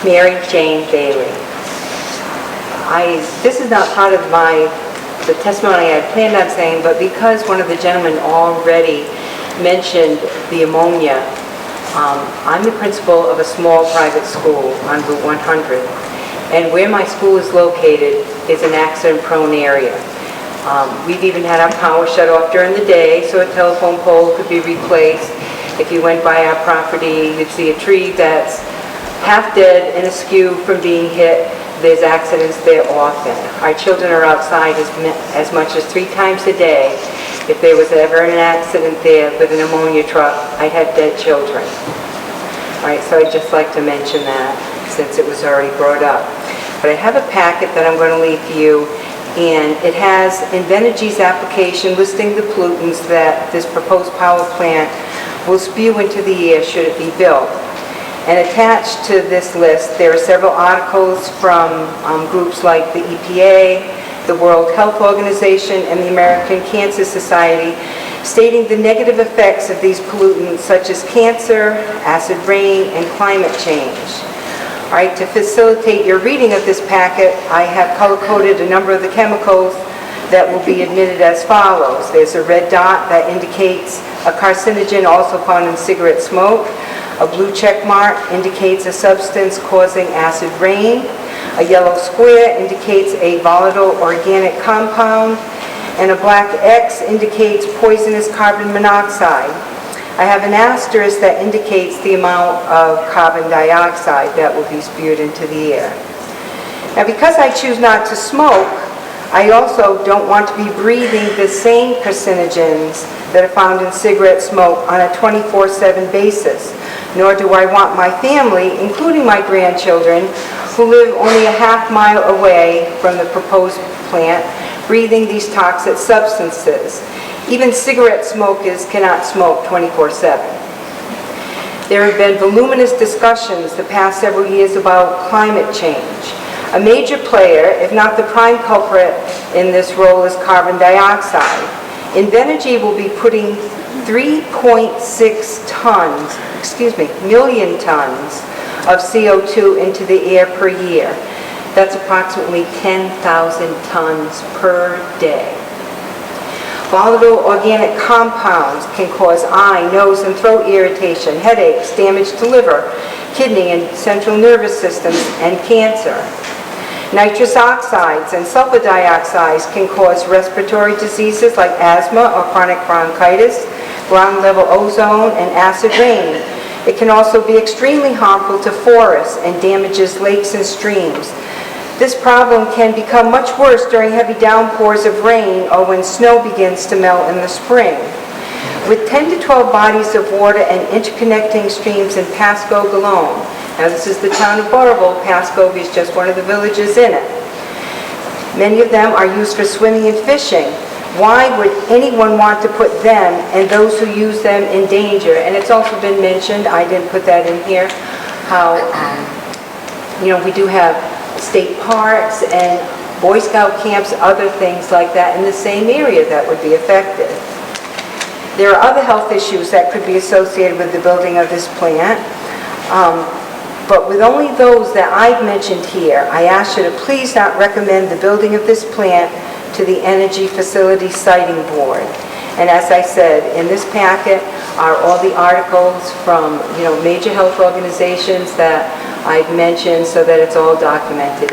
Mary Jane Bailey. This is not part of the testimony I had planned on saying, but because one of the gentlemen already mentioned the ammonia, I'm the principal of a small private school on Route 100, and where my school is located is an accident-prone area. We've even had our power shut off during the day so a telephone pole could be replaced. If you went by our property, you'd see a tree that's half dead and askew from being hit. There's accidents there often. Our children are outside as much as 3 times a day. If there was ever an accident there with an ammonia truck, I'd have dead children. All right, so I'd just like to mention that since it was already brought up. But I have a packet that I'm going to leave for you, and it has Invenergy's application listing the pollutants that this proposed power plant will spew into the air should it be built. And attached to this list, there are several articles from groups like the EPA, the World Health Organization, and the American Cancer Society, stating the negative effects of these pollutants such as cancer, acid rain, and climate change. All right, to facilitate your reading of this packet, I have color-coded a number of the chemicals that will be admitted as follows. There's a red dot that indicates a carcinogen also found in cigarette smoke. A blue check mark indicates a substance causing acid rain. A yellow square indicates a volatile organic compound. And a black X indicates poisonous carbon monoxide. I have an asterisk that indicates the amount of carbon dioxide that will be spewed into the air. Now, because I choose not to smoke, I also don't want to be breathing the same carcinogens that are found in cigarette smoke on a 24/7 basis, nor do I want my family, including my grandchildren, who live only a half-mile away from the proposed plant, breathing these toxic substances. Even cigarette smokers cannot smoke 24/7. There have been voluminous discussions the past several years about climate change. A major player, if not the prime culprit in this role, is carbon dioxide. Invenergy will be putting 3.6 million tons of CO2 into the air per year. That's approximately 10,000 tons per day. Volatile organic compounds can cause eye, nose, and throat irritation, headaches, damage to liver, kidney, and central nervous systems, and cancer. Nitrous oxides and sulfur dioxides can cause respiratory diseases like asthma or chronic bronchitis, ground-level ozone, and acid rain. It can also be extremely harmful to forests and damages lakes and streams. This problem can become much worse during heavy downpours of rain or when snow begins to melt in the spring. With 10 to 12 bodies of water and interconnecting streams in Pasco alone, now this is the town of Burrillville, Pasco is just one of the villages in it. Many of them are used for swimming and fishing. Why would anyone want to put them and those who use them in danger? And it's also been mentioned, I didn't put that in here, how we do have state parks and Boy Scout camps, other things like that in the same area that would be affected. There are other health issues that could be associated with the building of this plant, but with only those that I've mentioned here, I ask you to please not recommend the building of this plant to the Energy Facility Citing Board. And as I said, in this packet are all the articles from major health organizations that I've mentioned so that it's all documented.